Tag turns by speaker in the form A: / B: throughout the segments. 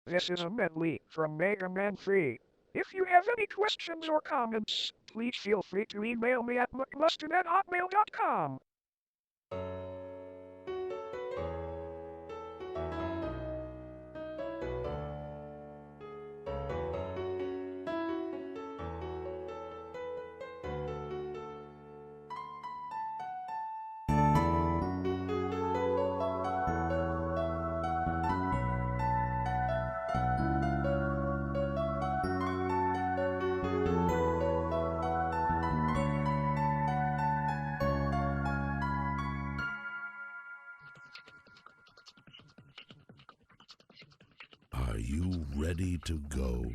A: This is a medley from Mega Man 3. If you have any questions or comments, please feel free to email me at mcmustard@hotmail.com.
B: Are you ready to go?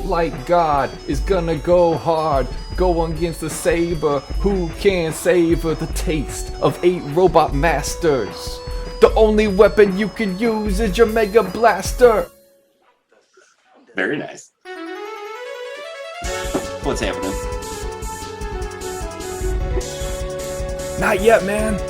C: Like God is gonna go hard, go against the saber. Who can savor the taste of 8 robot masters? The only weapon you can use is your Mega Blaster.
D: Very nice. What's happening?
C: Not yet, man.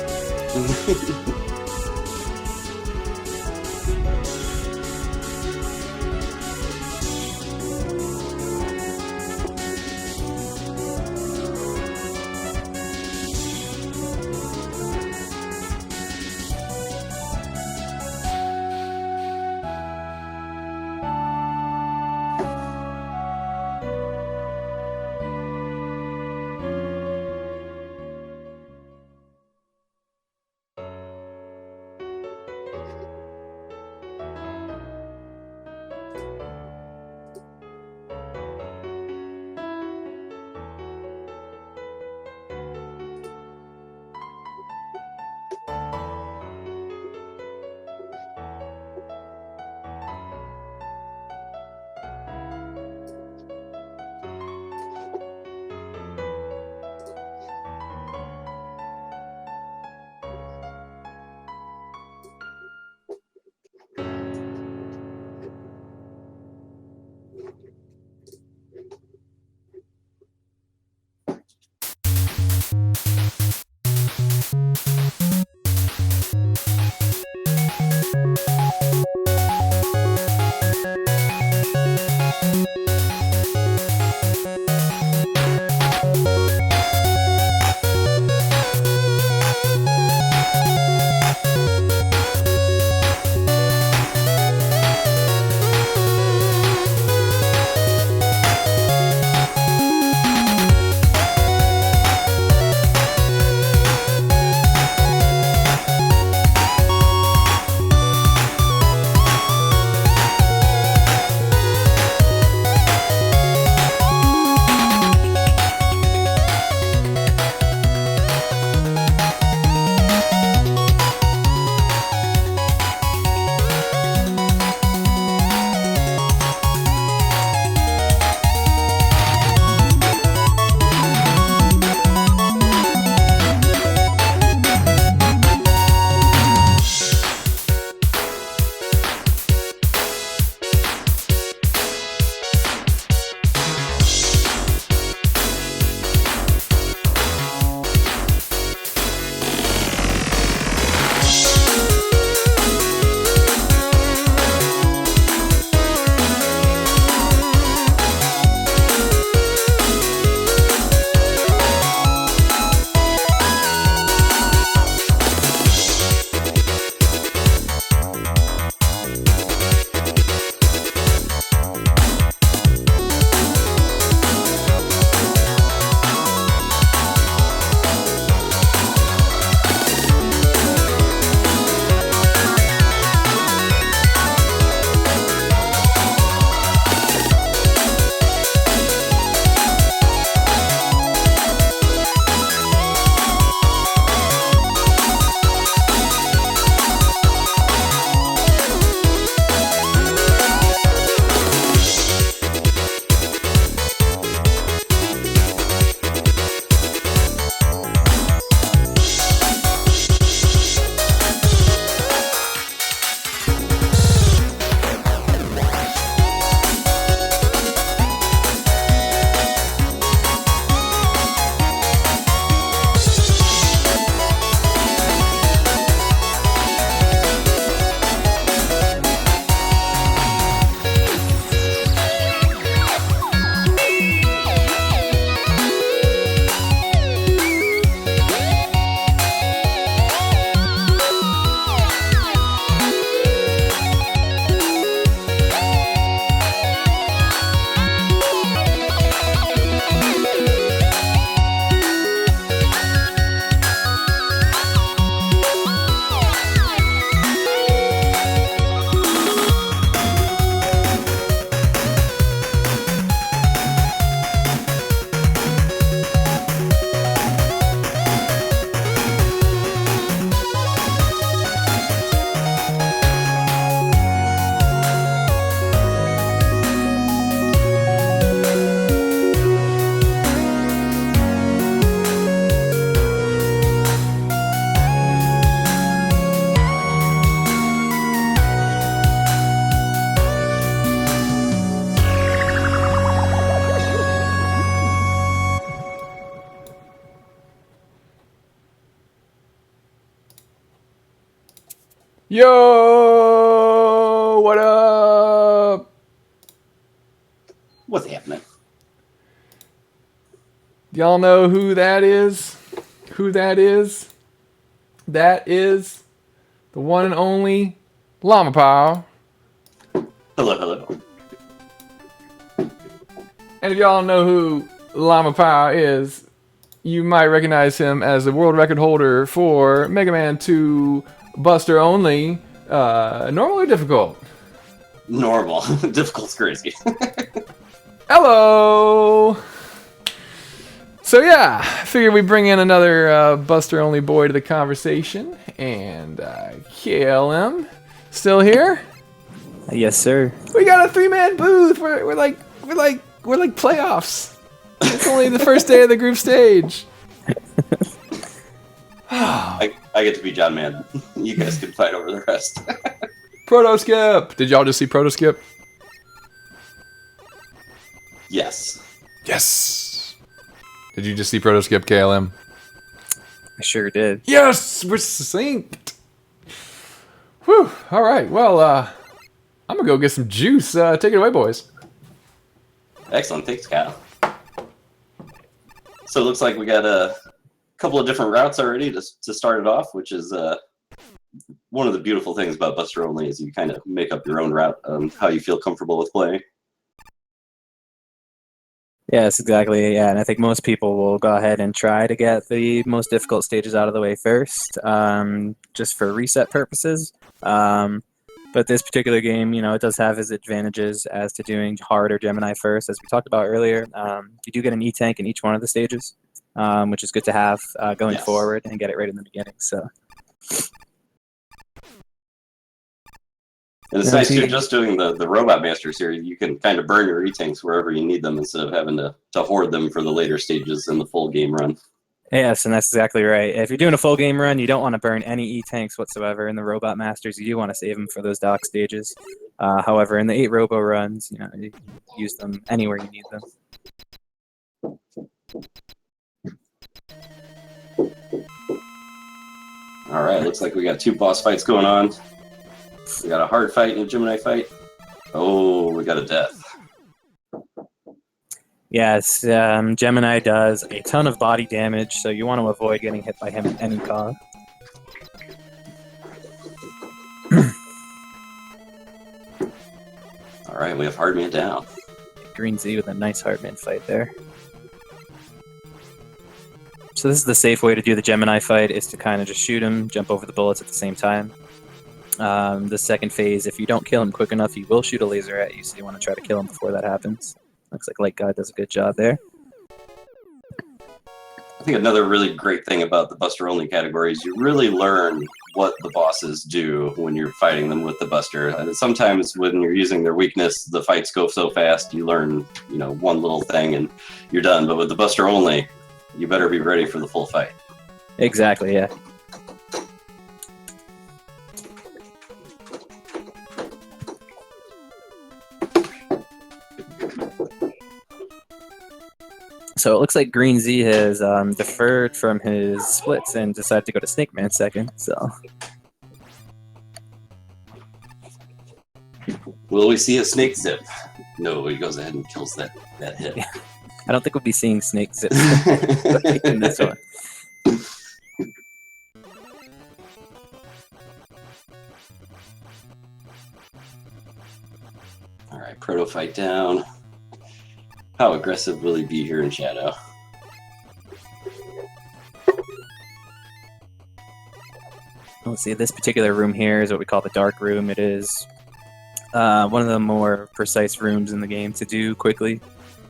C: Yo, what up?
D: What's happening?
C: Y'all know who that is? Who that is? That is the one and only Llama.
D: Hello, hello.
C: And if y'all know who Llama is, you might recognize him as the world record holder for Mega Man 2 Buster Only. Normal or difficult?
D: Normal. Difficult's crazy.
C: Hello! So yeah, I figured we'd bring in another Buster Only boy to the conversation. And KLM, still here?
E: Yes, sir.
C: We got a 3-man booth. We're like playoffs. It's only the first day of the group stage.
D: I get to be John Madden. You guys can fight over the rest.
C: Protoskip. Did y'all just see Protoskip?
D: Yes.
C: Yes. Did you just see Protoskip, KLM?
E: I sure did.
C: Yes, we're synced. Whew. All right. Well, I'm gonna go get some juice. Take it away, boys.
D: Excellent. Thanks, Kyle. So it looks like we got a couple of different routes already to start it off, which is one of the beautiful things about Buster Only is you kind of make up your own route on how you feel comfortable with playing.
E: Yes, exactly. Yeah, and I think most people will go ahead and try to get the most difficult stages out of the way first, just for reset purposes. But this particular game, it does have its advantages as to doing hard or Gemini first, as we talked about earlier. You do get an E-Tank in each one of the stages, which is good to have going forward and get it right in the beginning. So.
D: And it's nice too, just doing the Robot Master series, you can kind of burn your E-Tanks wherever you need them instead of having to hoard them for the later stages in the full game run.
E: Yes, and that's exactly right. If you're doing a full game run, you don't want to burn any E-Tanks whatsoever in the Robot Masters. You do want to save them for those dock stages. However, in the 8 Robo runs, you use them anywhere you need them.
D: All right, looks like we got 2 boss fights going on. We got a hard fight and a Gemini fight. Oh, we got a death.
E: Yes, Gemini does a ton of body damage, so you want to avoid getting hit by him at any cost.
D: All right, we have Hardman down.
E: Green Z with a nice Hardman fight there. So this is the safe way to do the Gemini fight, is to kind of just shoot him, jump over the bullets at the same time. The second phase, if you don't kill him quick enough, he will shoot a laser at you, so you want to try to kill him before that happens. Looks like lightgod does a good job there.
D: I think another really great thing about the Buster Only category is you really learn what the bosses do when you're fighting them with the Buster. And sometimes when you're using their weakness, the fights go so fast, you learn, one little thing and you're done. But with the Buster Only, you better be ready for the full fight.
E: Exactly, yeah. So it looks like Green Z has deferred from his splits and decided to go to Snake Man second. So
D: Will we see a snake zip? No, he goes ahead and kills that hit.
E: yeah. I don't think we'll be seeing Snake Zip in this one.
D: All right, Proto fight down. How aggressive will he be here in Shadow?
E: Let's see, this particular room here is what we call the Dark Room. It is one of the more precise rooms in the game to do quickly.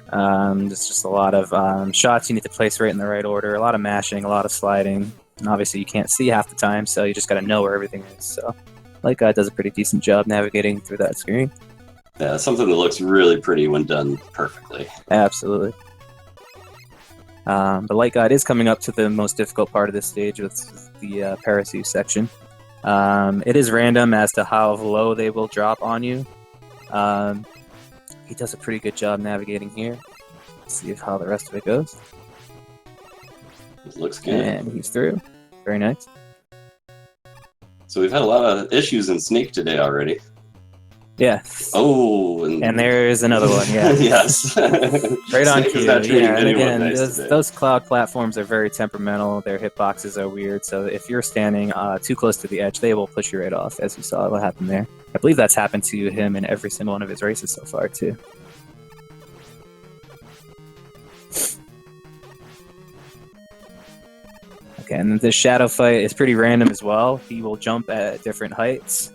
E: There's just a lot of shots you need to place right in the right order, a lot of mashing, a lot of sliding, and obviously you can't see half the time, so you just got to know where everything is. So lightgod does a pretty decent job navigating through that screen.
D: Yeah, something that looks really pretty when done perfectly.
E: Absolutely. But lightgod is coming up to the most difficult part of this stage with the Parasuit section. It is random as to how low they will drop on you. He does a pretty good job navigating here. Let's see how the rest of it goes.
D: It looks good.
E: And he's through. Very nice.
D: So we've had a lot of issues in Snake today already.
E: Yeah.
D: Oh,
E: and there's another one. Yeah.
D: Yes.
E: Right on
D: Snake
E: cue.
D: is not treating
E: Yeah, and
D: anyone
E: again,
D: nice today.
E: those cloud platforms are very temperamental. Their hitboxes are weird, so if you're standing too close to the edge, they will push you right off, as you saw what happened there. I believe that's happened to him in every single one of his races so far, too. Okay, and this shadow fight is pretty random as well. He will jump at different heights,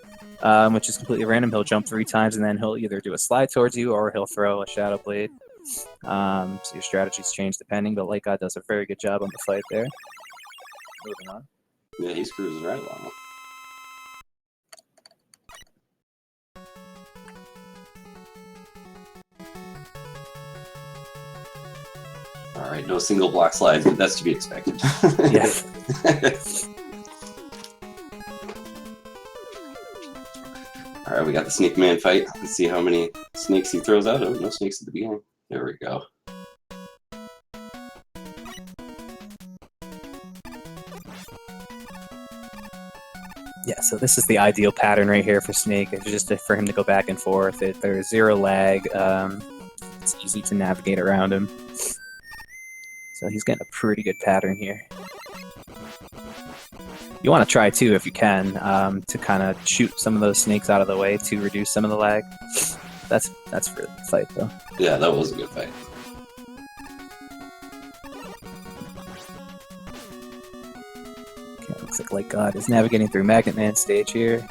E: which is completely random. He'll jump 3 times, and then he'll either do a slide towards you or he'll throw a shadow blade. So your strategies change depending, but lightgod does a very good job on the fight there. Moving on.
D: Yeah, he's cruising right along. All right, no single block slides, but that's to be expected.
E: Yeah.
D: All right, we got the Snake Man fight. Let's see how many snakes he throws out. Oh, no snakes at the beginning. There we go.
E: Yeah, so this is the ideal pattern right here for Snake. It's just for him to go back and forth. There's 0 lag. It's easy to navigate around him. So he's getting a pretty good pattern here. You want to try too, if you can, to kind of shoot some of those snakes out of the way to reduce some of the lag. That's for the fight, though.
D: Yeah, that was a good fight.
E: Okay, looks like lightgod is navigating through Magnet Man stage here.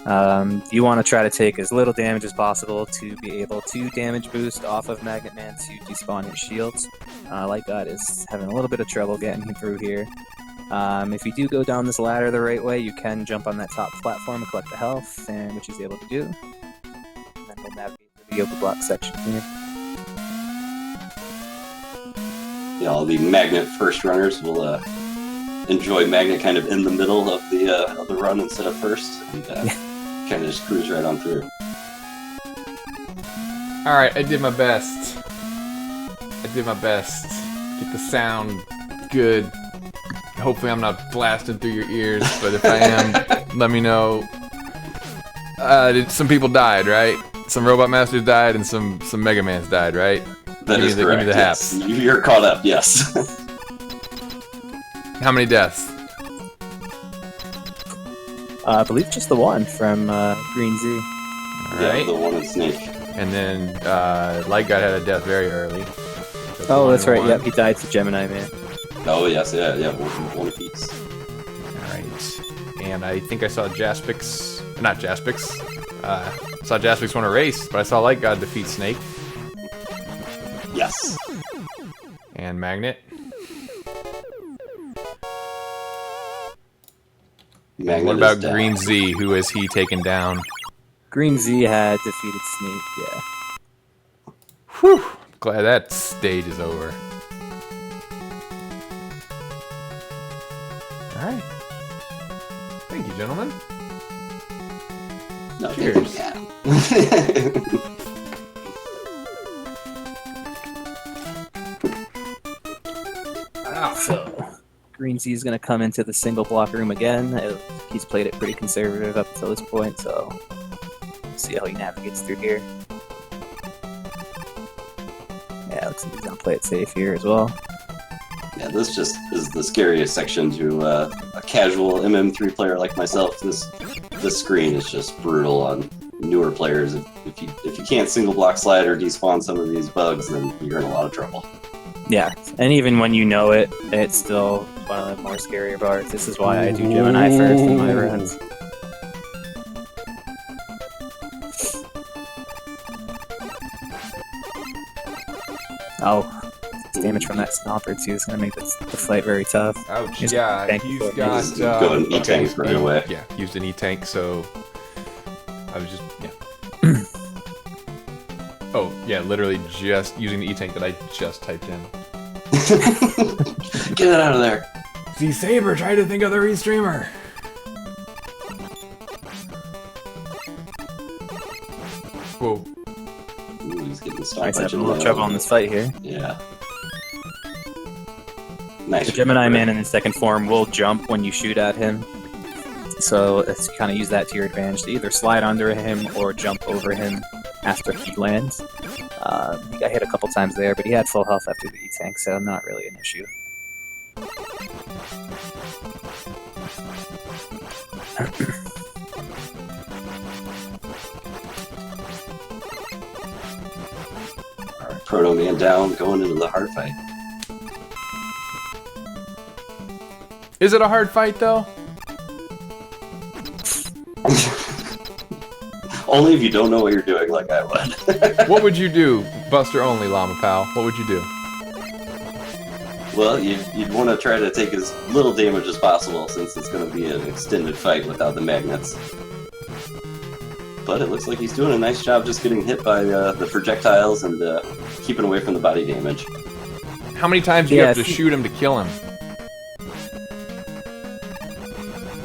E: You want to try to take as little damage as possible to be able to damage boost off of Magnet Man to despawn his shields. Lightgod is having a little bit of trouble getting him through here. If you do go down this ladder the right way, you can jump on that top platform and collect the health, and which he's able to do. And then we'll navigate through the yoga block section here.
D: Yeah, all the Magnet first runners will enjoy Magnet kind of in the middle of the run instead of first, and kind of just cruise right on through.
C: All right, I did my best. Get the sound good. Hopefully I'm not blasting through your ears, but if I am, let me know. Some people died, right? Some Robot Masters died and some Mega Mans died, right?
D: That is correct.
C: Give me the
D: yes.
C: haps.
D: You're caught up, yes.
C: How many deaths?
E: I believe just the one from GreenZ.
C: All
D: Yeah,
C: right.
D: the one in Snake.
C: And then lightgod had a death very early.
E: Oh, that's right.
C: 1-1.
E: Yep, he died to Gemini Man.
D: Oh, yes, yeah, one piece.
C: Alright. And I think I saw Jaspix. Not Jaspix. Saw Jaspix win a race, but I saw lightgod defeat Snake.
D: Yes.
C: And Magnet.
D: Magnet
C: What about
D: is down.
C: GreenZ? Who has he taken down?
E: GreenZ had defeated Snake, yeah.
C: Whew! Glad that stage is over. Alright. Thank you, gentlemen.
D: No,
C: Cheers.
D: yeah.
E: So, GreenZ is going to come into the single block room again. He's played it pretty conservative up until this point, so we'll see how he navigates through here. Yeah, looks like he's going to play it safe here as well.
D: Yeah, this just is the scariest section to a casual MM3 player like myself. This screen is just brutal on newer players. If you can't single block slide or despawn some of these bugs, then you're in a lot of trouble.
E: Yeah, and even when you know it, it's still one of the more scarier parts. This is why I do Gemini first in my runs. Oh, damage from that stomper too is going to make the fight very tough.
C: Ouch,
E: Just
C: yeah,
E: tank
C: he's
E: for it.
C: got...
D: Just go and E-tank right away.
C: Yeah, used an E-tank, so... I was just... yeah. Oh, yeah, literally just using the E-tank that I just typed in.
D: Get it out of there.
C: GreenZSaber, try to think of the restreamer! Whoa.
D: Ooh, he's getting
E: Alright,
D: stopped
E: so
D: by
E: having a little trouble in this fight here.
D: Yeah. Nice.
E: The Gemini Man in his second form will jump when you shoot at him So it's kind of use that to your advantage to either slide under him or jump over him after he lands. He got hit a couple times there, but he had full health after the E-Tank, so not really an issue.
D: Proto Man down, going into the hard fight.
C: Is it a hard fight though?
D: Only if you don't know what you're doing like I would.
C: What would you do, Buster only, Llama Pal? What would you do?
D: Well, you'd want to try to take as little damage as possible since it's going to be an extended fight without the magnets. But it looks like he's doing a nice job just getting hit by the projectiles and keeping away from the body damage.
C: How many times do you have to shoot him to kill him?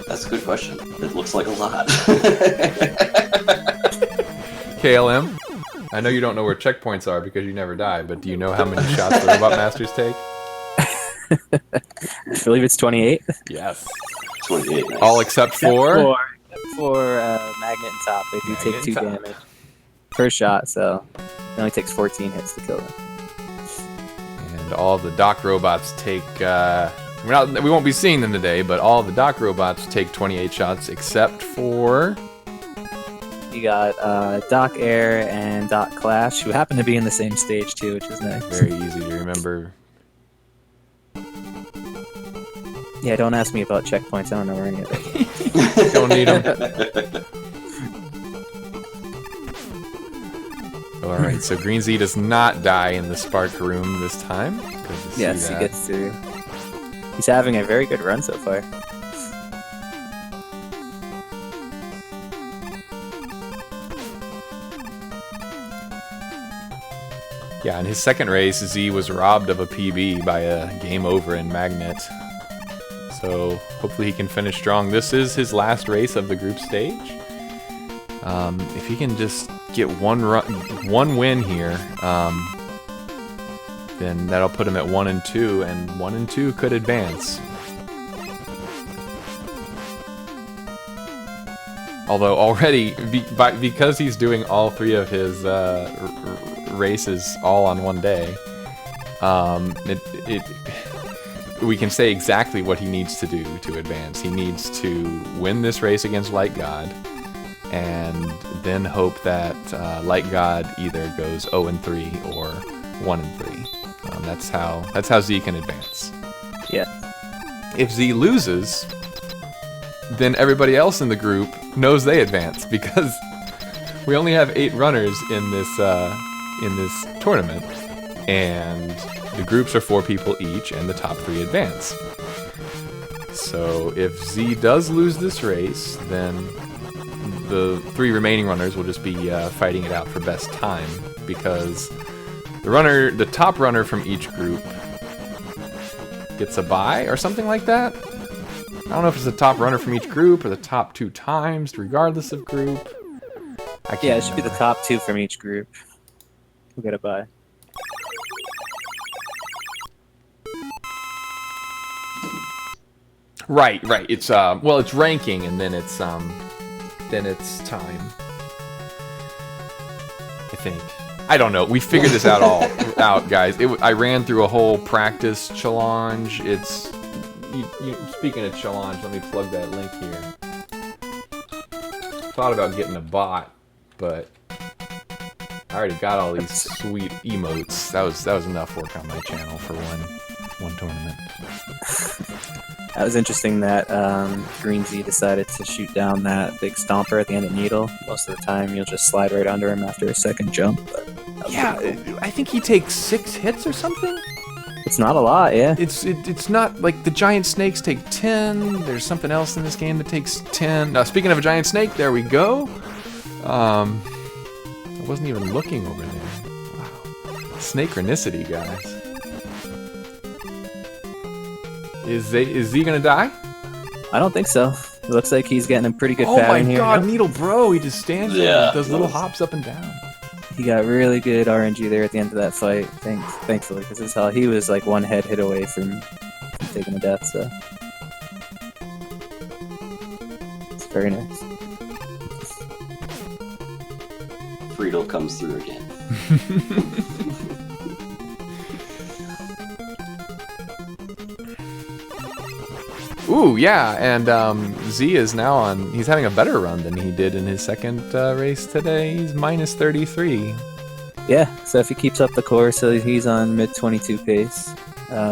D: That's a good question. It looks like a lot.
C: KLM, I know you don't know where checkpoints are because you never die, but do you know how many shots the Robot Masters take?
E: I believe it's 28.
C: Yes.
D: 28. Nice.
C: All except for?
E: For Magnet and Top. They do
C: Magnet
E: take 2
C: and Top.
E: damage per shot, so it only takes 14 hits to kill them.
C: And all the dock robots take, we won't be seeing them today, but all the dock robots take 28 shots except for...
E: You got Doc Air and Doc Clash, who happen to be in the same stage too, which is nice.
C: Very easy to remember.
E: Yeah, don't ask me about checkpoints. I don't know where any of it.
C: Don't need them. Alright, so Green Z does not die in the Spark Room this time. Good to see
E: Yes, he
C: that.
E: gets to. He's having a very good run so far.
C: Yeah, in his second race, Z was robbed of a PB by a game over in Magnet. So hopefully he can finish strong. This is his last race of the group stage. If he can just get one win here, then that'll put him at 1 and 2, and 1 and 2 could advance. Although already, because he's doing all 3 of his races all on one day, we can say exactly what he needs to do to advance. He needs to win this race against lightgod, and then hope that lightgod either goes 0 and 3 or 1 and 3. That's how Z can advance.
E: Yeah.
C: If Z loses, then everybody else in the group knows they advance, because we only have 8 runners in this tournament, and the groups are 4 people each, and the top 3 advance. So if Z does lose this race, then the 3 remaining runners will just be fighting it out for best time, because the top runner from each group gets a bye or something like that. I don't know if it's the top runner from each group or the top 2 times, regardless of group.
E: Yeah, it should be the top 2 from each group. We'll get a bye.
C: Right. It's well, it's ranking, and then it's time. I think. I don't know. We figured this out out, guys. I ran through a whole practice challenge. It's speaking of challenge, let me plug that link here. Thought about getting a bot, but I already got all these sweet emotes. That was enough work on my channel for one tournament.
E: That was interesting that Green Z decided to shoot down that big stomper at the end of Needle. Most of the time, you'll just slide right under him after a second jump. But
C: Yeah, I think he takes 6 hits or something.
E: it's not a lot, yeah.
C: It's not like the giant snakes take 10. There's something else in this game that takes 10. Now, speaking of a giant snake, there we go. I wasn't even looking over there. Wow, synchronicity, guys. Is Z gonna die?
E: I don't think so. It looks like he's getting a pretty good
C: Oh my
E: pattern here.
C: god, Needle Bro, he just stands there
D: Yeah.
C: and does little hops up and down.
E: He got really good RNG there at the end of that fight, thankfully, because he was like 1 head hit away from taking a death, so. Very nice.
D: Friedel comes through again.
C: Ooh, yeah, and Z is now on. He's having a better run than he did in his second race today. He's minus 33.
E: Yeah, so if he keeps up the course, so he's on mid 22 pace,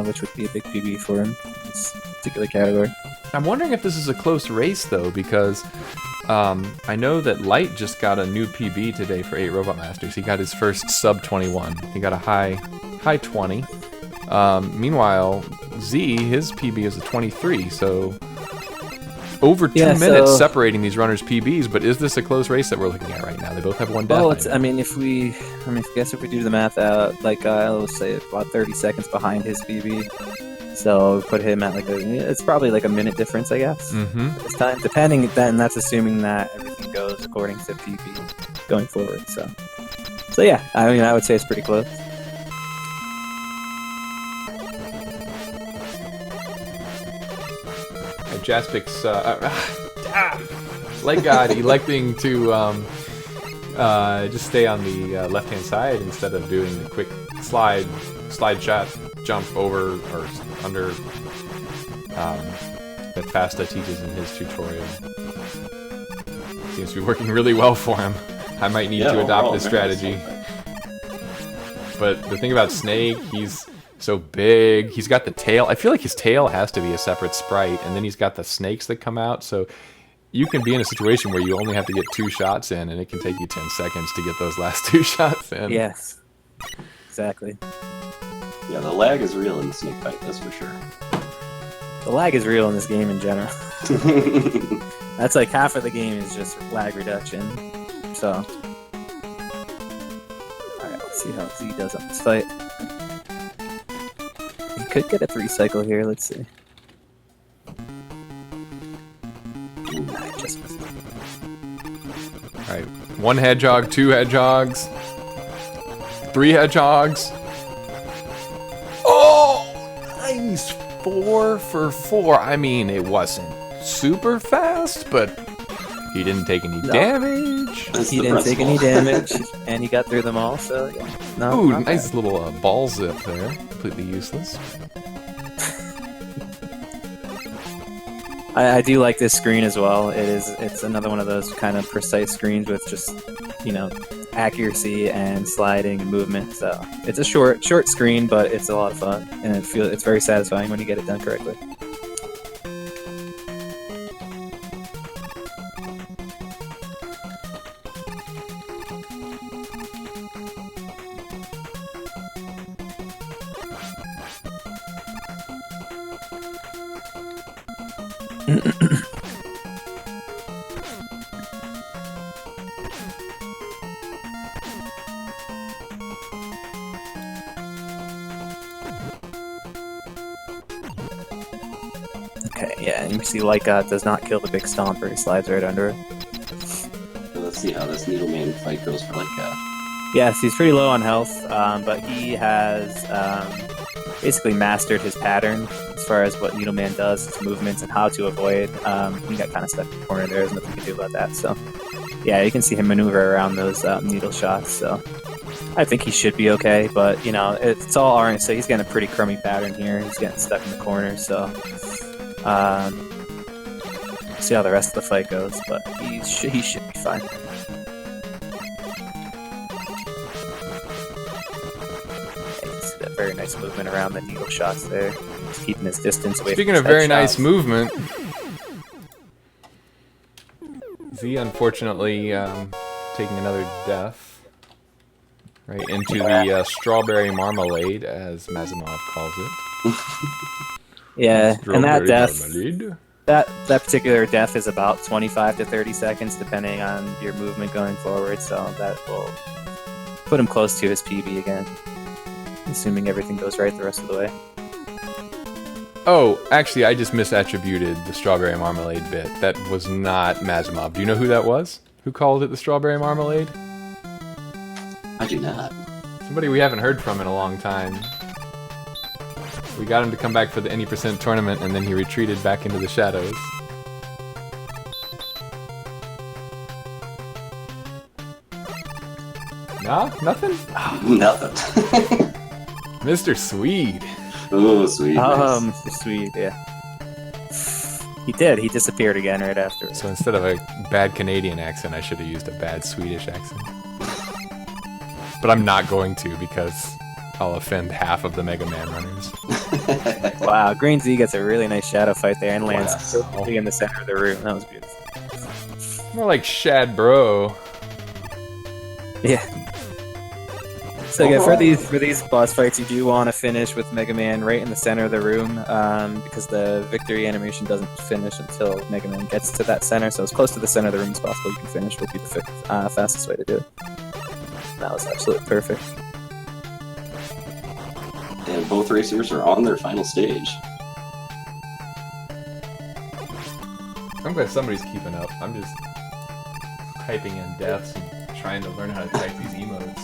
E: which would be a big PB for him in this particular category.
C: I'm wondering if this is a close race though, because I know that Light just got a new PB today for 8 Robot Masters. He got his first sub 21. He got a high 20. Meanwhile, Z, his PB is a 23, so over 2 minutes separating these runners' PBs. But is this a close race that we're looking at right now? They both have one death.
E: Well, if we do the math out, like I'll say about 30 seconds behind his PB. So put him at it's probably like a minute difference, I guess. At this time, depending, and that's assuming that everything goes according to PB going forward. So yeah, I would say it's pretty close.
C: Jaspic's Light God electing to just stay on the left-hand side instead of doing the quick slide shot jump over or under that Fasta teaches in his tutorial. Seems to be working really well for him. I might need to adopt this strategy. But the thing about Snake, he's so big. He's got the tail. I feel like his tail has to be a separate sprite, and then he's got the snakes that come out. So you can be in a situation where you only have to get 2 shots in, and it can take you 10 seconds to get those last 2 shots in.
E: Yes, exactly.
D: Yeah, the lag is real in the snake fight, that's for sure.
E: The lag is real in this game in general. That's like half of the game is just lag reduction. So, alright, let's see how Z does on this fight. He could get a 3 cycle here, let's see. I just missed it.
C: Alright, 1 hedgehog, 2 hedgehogs, 3 hedgehogs. Oh! Nice! 4 for 4. I mean, it wasn't super fast, but he didn't take any damage.
E: He didn't take any damage, and he got through them all, so yeah. No,
C: ooh, nice little ball zip there. Completely useless.
E: I do like this screen as well. It's another one of those kind of precise screens with just, accuracy and sliding and movement. So it's a short screen, but it's a lot of fun, and it's very satisfying when you get it done correctly. Okay, yeah, and you see lightgod does not kill the big stomper, he slides right under it.
D: So let's see how this Needleman fight goes for lightgod.
E: Yes, he's pretty low on health, but he has basically mastered his pattern as far as what Needleman does, his movements, and how to avoid. He got kind of stuck in the corner there, there's nothing you can do about that. So, yeah, you can see him maneuver around those needle shots, so I think he should be okay, but, it's all orange, so he's getting a pretty crummy pattern here. He's getting stuck in the corner, so see how the rest of the fight goes, but he should be fine. Very nice movement around the needle shots there. Just keeping his distance away.
C: Speaking of very nice movement, Z unfortunately taking another death right into the strawberry marmalade, as Mazimov calls it.
E: Yeah, and that death,
C: marmalade.
E: that particular death is about 25 to 30 seconds, depending on your movement going forward. So that will put him close to his PB again, assuming everything goes right the rest of the way.
C: Oh, actually, I just misattributed the strawberry marmalade bit. That was not Mazimov. Do you know who that was? Who called it the strawberry marmalade?
D: I do not.
C: Somebody we haven't heard from in a long time. We got him to come back for the Any% tournament, and then he retreated back into the shadows. Nah, nothing?
D: Nothing.
C: Mr. Swede.
D: Oh, sweet. Nice.
E: Mr. Swede, yeah. He did. He disappeared again right after.
C: So instead of a bad Canadian accent, I should have used a bad Swedish accent. But I'm not going to because I'll offend half of the Mega Man runners.
E: Wow, Green Z gets a really nice shadow fight there and lands
C: Wow.
E: perfectly in the center of the room. That was beautiful.
C: More like Shad Bro.
E: Yeah. So yeah, for these boss fights, you do want to finish with Mega Man right in the center of the room, because the victory animation doesn't finish until Mega Man gets to that center. So as close to the center of the room as possible, you can finish would be the fastest way to do it. That was absolutely perfect.
D: And both racers are on their final stage.
C: I'm glad somebody's keeping up. I'm just typing in deaths and trying to learn how to type these emotes.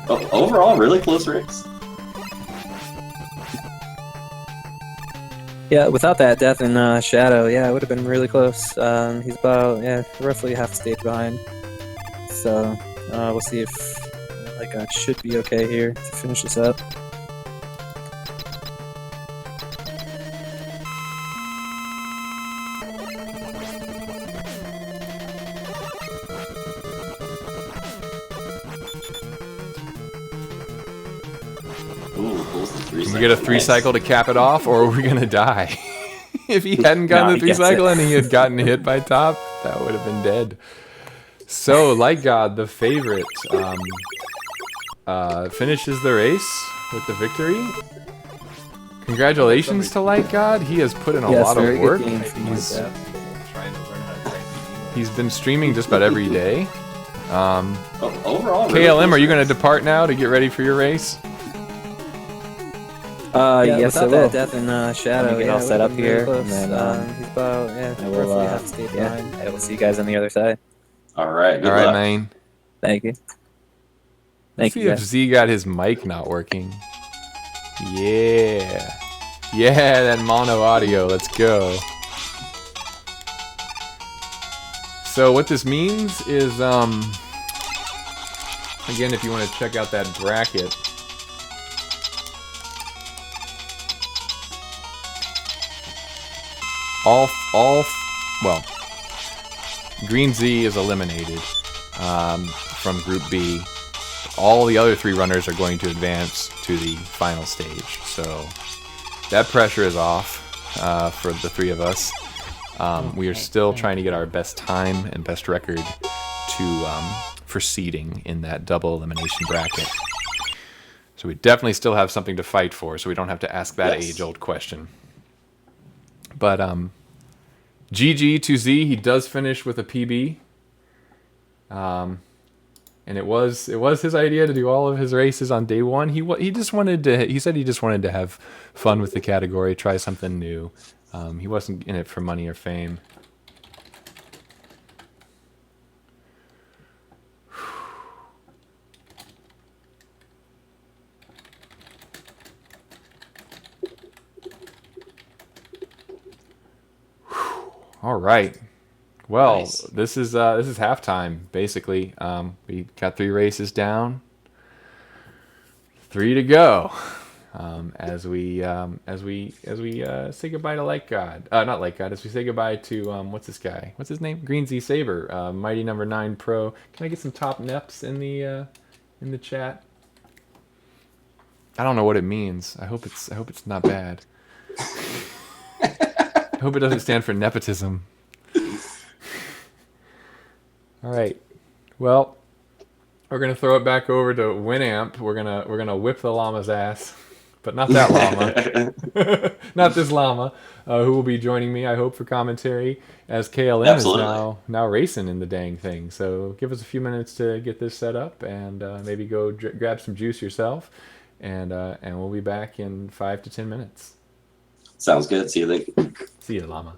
D: Overall, really close race.
E: Yeah, without that death in Shadow, yeah, it would have been really close. He's about roughly half a stage behind. So we'll see if lightgod should be okay here to finish this up.
C: Can we get a 3-cycle to cap it off, or are we gonna die? If he hadn't gotten the 3-cycle and he had gotten hit by top, that would have been dead. So, lightgod, the favorite, finishes the race with the victory. Congratulations to lightgod. He has put in a lot of work. He's been streaming just about every day.
D: Overall,
C: KLM, are you going to depart now to get ready for your race?
E: Yes, I will. Death in Shadow, get all set up here, and then he's about roughly half a stage behind. I will see you guys on the other side.
D: All right, good
C: All right,
D: luck.
C: man.
E: Thank you.
C: Let's see if Z got his mic not working. Yeah. Yeah, that mono audio. Let's go. So what this means is, again, if you want to check out that bracket, well, Green Z is eliminated from Group B. All the other 3 runners are going to advance to the final stage. So that pressure is off for the 3 of us. We are still trying to get our best time and best record for seeding in that double elimination bracket. So we definitely still have something to fight for, so we don't have to ask that age-old question. But GG to Z, he does finish with a PB. And it was his idea to do all of his races on day 1. He just wanted to. He said he just wanted to have fun with the category, try something new. He wasn't in it for money or fame. All right. Well, nice. This is halftime basically. We got 3 races down, 3 to go. As we say goodbye to lightgod, not lightgod. As we say goodbye to what's this guy? What's his name? GreenZSaber, Mighty Number 9 Pro. Can I get some top neps in the chat? I don't know what it means. I hope it's not bad. I hope it doesn't stand for nepotism. All right. Well, we're gonna throw it back over to Winamp. We're gonna whip the llama's ass, but not that llama. Not this llama, who will be joining me, I hope, for commentary, as KLM is now racing in the dang thing. So give us a few minutes to get this set up, and maybe go grab some juice yourself, and we'll be back in 5 to 10 minutes.
D: Sounds good. See you later.
C: See you, llama.